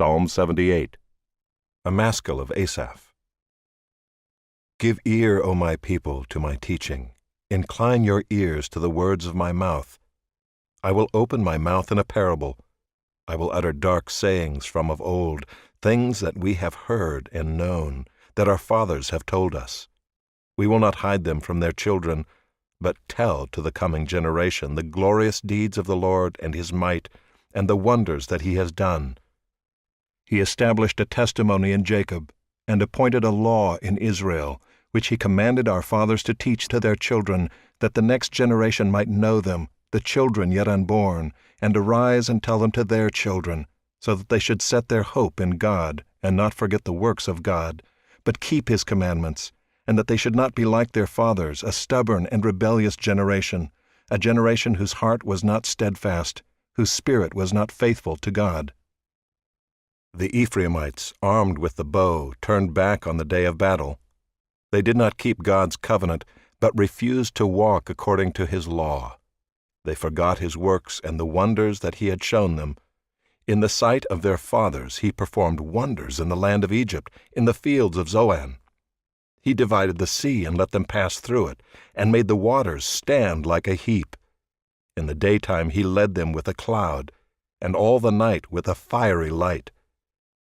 Psalm 78. A Maskil of Asaph. Give ear, O my people, to my teaching. Incline your ears to the words of my mouth. I will open my mouth in a parable. I will utter dark sayings from of old, things that we have heard and known, that our fathers have told us. We will not hide them from their children, but tell to the coming generation the glorious deeds of the Lord and his might, and the wonders that he has done. He established a testimony in Jacob, and appointed a law in Israel, which he commanded our fathers to teach to their children, that the next generation might know them, the children yet unborn, and arise and tell them to their children, so that they should set their hope in God, and not forget the works of God, but keep his commandments, and that they should not be like their fathers, a stubborn and rebellious generation, a generation whose heart was not steadfast, whose spirit was not faithful to God. The Ephraimites, armed with the bow, turned back on the day of battle. They did not keep God's covenant, but refused to walk according to his law. They forgot his works and the wonders that he had shown them. In the sight of their fathers he performed wonders in the land of Egypt, in the fields of Zoan. He divided the sea and let them pass through it, and made the waters stand like a heap. In the daytime he led them with a cloud, and all the night with a fiery light.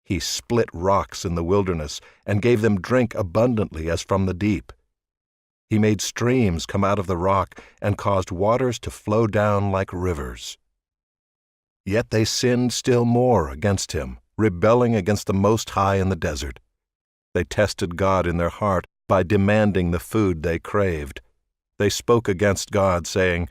He split rocks in the wilderness, and gave them drink abundantly as from the deep. He made streams come out of the rock, and caused waters to flow down like rivers. Yet they sinned still more against him, rebelling against the Most High in the desert. They tested God in their heart by demanding the food they craved. They spoke against God, saying,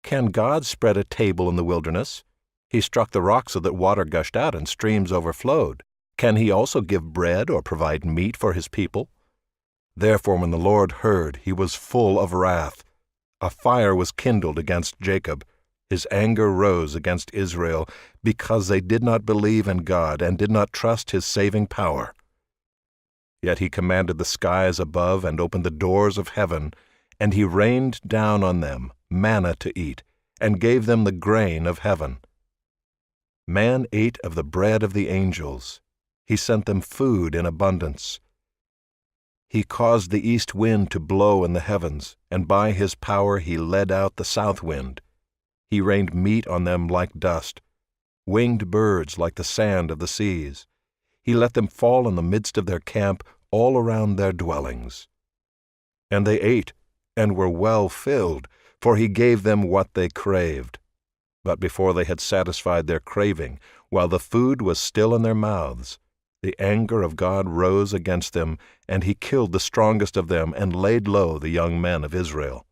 "Can God spread a table in the wilderness? He struck the rock so that water gushed out and streams overflowed. Can he also give bread or provide meat for his people?" Therefore when the Lord heard, he was full of wrath. A fire was kindled against Jacob. His anger rose against Israel, because they did not believe in God and did not trust his saving power. Yet he commanded the skies above and opened the doors of heaven, and he rained down on them manna to eat, and gave them the grain of heaven. Man ate of the bread of the angels. He sent them food in abundance. He caused the east wind to blow in the heavens, and by his power he led out the south wind. He rained meat on them like dust, winged birds like the sand of the seas. He let them fall in the midst of their camp, all around their dwellings. And they ate, and were well filled, for he gave them what they craved. But before they had satisfied their craving, while the food was still in their mouths, the anger of God rose against them, and he killed the strongest of them and laid low the young men of Israel.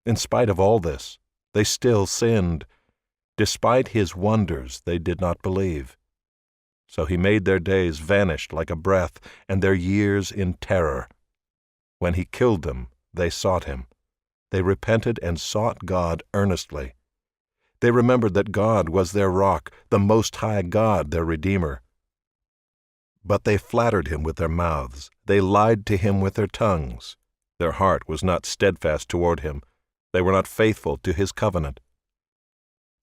In spite of all this, they still sinned. Despite his wonders, they did not believe. So he made their days vanish like a breath, and their years in terror. When he killed them, they sought him. They repented and sought God earnestly. They remembered that God was their rock, the Most High God their Redeemer. But they flattered him with their mouths. They lied to him with their tongues. Their heart was not steadfast toward him. They were not faithful to his covenant.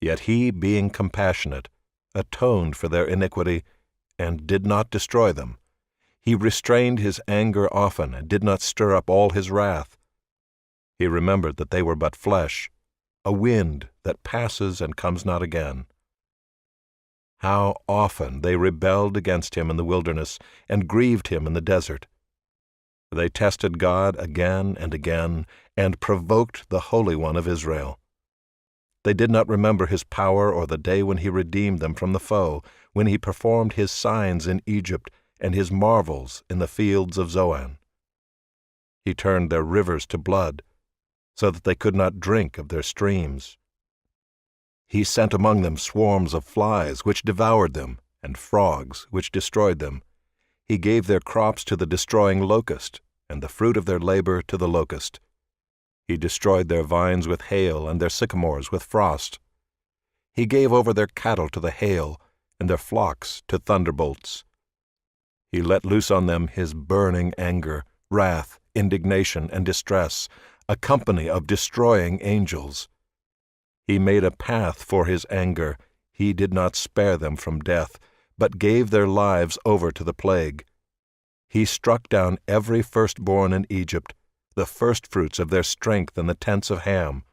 Yet he, being compassionate, atoned for their iniquity, and did not destroy them. He restrained his anger often, and did not stir up all his wrath. He remembered that they were but flesh, a wind that passes and comes not again. How often they rebelled against him in the wilderness, and grieved him in the desert. They tested God again and again, and provoked the Holy One of Israel. They did not remember his power or the day when he redeemed them from the foe, when he performed his signs in Egypt and his marvels in the fields of Zoan. He turned their rivers to blood, so that they could not drink of their streams. He sent among them swarms of flies, which devoured them, and frogs, which destroyed them. He gave their crops to the destroying locust, and the fruit of their labor to the locust. He destroyed their vines with hail, and their sycamores with frost. He gave over their cattle to the hail, and their flocks to thunderbolts. He let loose on them his burning anger, wrath, indignation, and distress, a company of destroying angels. He made a path for his anger. He did not spare them from death, but gave their lives over to the plague. He struck down every firstborn in Egypt, the firstfruits of their strength in the tents of Ham.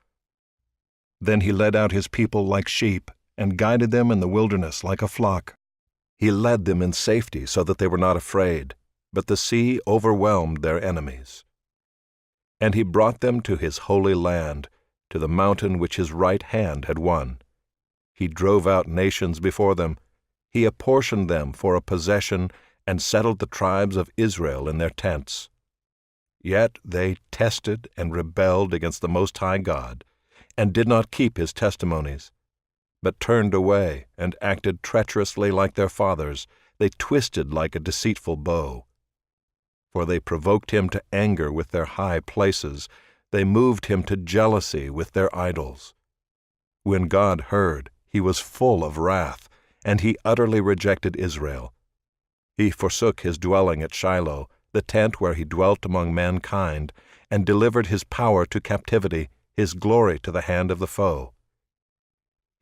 Then he led out his people like sheep, and guided them in the wilderness like a flock. He led them in safety so that they were not afraid, but the sea overwhelmed their enemies. And he brought them to his holy land, to the mountain which his right hand had won. He drove out nations before them. He apportioned them for a possession, and settled the tribes of Israel in their tents. Yet they tested and rebelled against the Most High God, and did not keep his testimonies, but turned away and acted treacherously like their fathers. They twisted like a deceitful bow. For they provoked him to anger with their high places. They moved him to jealousy with their idols. When God heard, he was full of wrath, and he utterly rejected Israel. He forsook his dwelling at Shiloh, the tent where he dwelt among mankind, and delivered his power to captivity, his glory to the hand of the foe.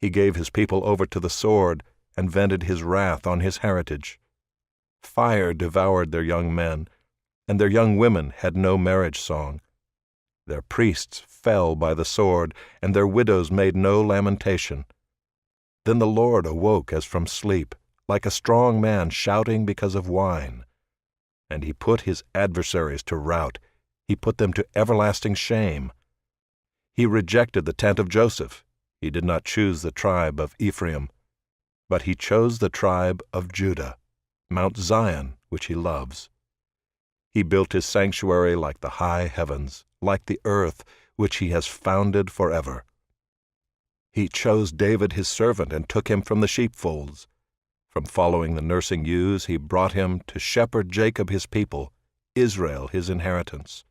He gave his people over to the sword, and vented his wrath on his heritage. Fire devoured their young men, and their young women had no marriage song. Their priests fell by the sword, and their widows made no lamentation. Then the Lord awoke as from sleep, like a strong man shouting because of wine. And he put his adversaries to rout. He put them to everlasting shame. He rejected the tent of Joseph. He did not choose the tribe of Ephraim, but he chose the tribe of Judah, Mount Zion, which he loves. He built his sanctuary like the high heavens, like the earth, which he has founded forever. He chose David his servant and took him from the sheepfolds. From following the nursing ewes he brought him to shepherd Jacob his people, Israel his inheritance.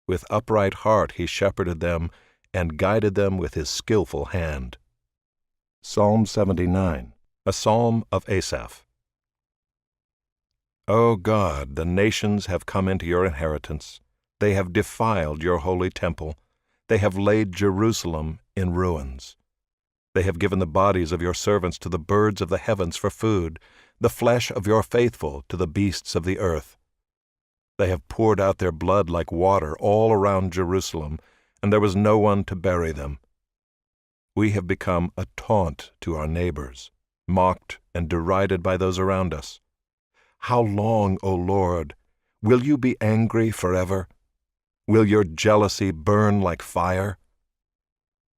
With upright heart he shepherded them, and guided them with his skillful hand. Psalm 79, a psalm of Asaph. O God, the nations have come into your inheritance. They have defiled your holy temple. They have laid Jerusalem in ruins. They have given the bodies of your servants to the birds of the heavens for food, the flesh of your faithful to the beasts of the earth. They have poured out their blood like water all around Jerusalem, and there was no one to bury them. We have become a taunt to our neighbors, mocked and derided by those around us. How long, O Lord? Will you be angry forever? Will your jealousy burn like fire?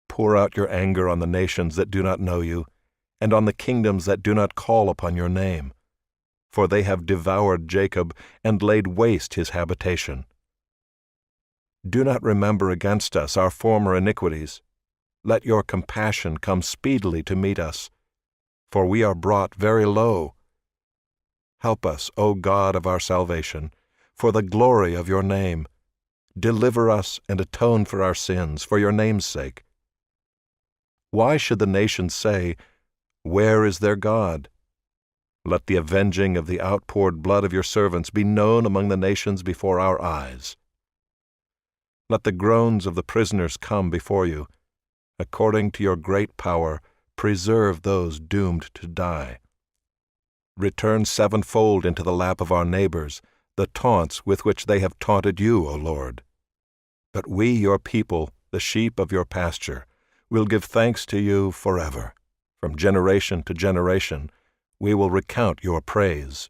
Pour out your anger on the nations that do not know you, and on the kingdoms that do not call upon your name. For they have devoured Jacob and laid waste his habitation. Do not remember against us our former iniquities. Let your compassion come speedily to meet us, for we are brought very low. Help us, O God of our salvation, for the glory of your name. Deliver us and atone for our sins, for your name's sake. Why should the nations say, "Where is their God?" Let the avenging of the outpoured blood of your servants be known among the nations before our eyes. Let the groans of the prisoners come before you. According to your great power, preserve those doomed to die. Return sevenfold into the lap of our neighbors the taunts with which they have taunted you, O Lord. But we, your people, the sheep of your pasture, will give thanks to you forever. From generation to generation, we will recount your praise.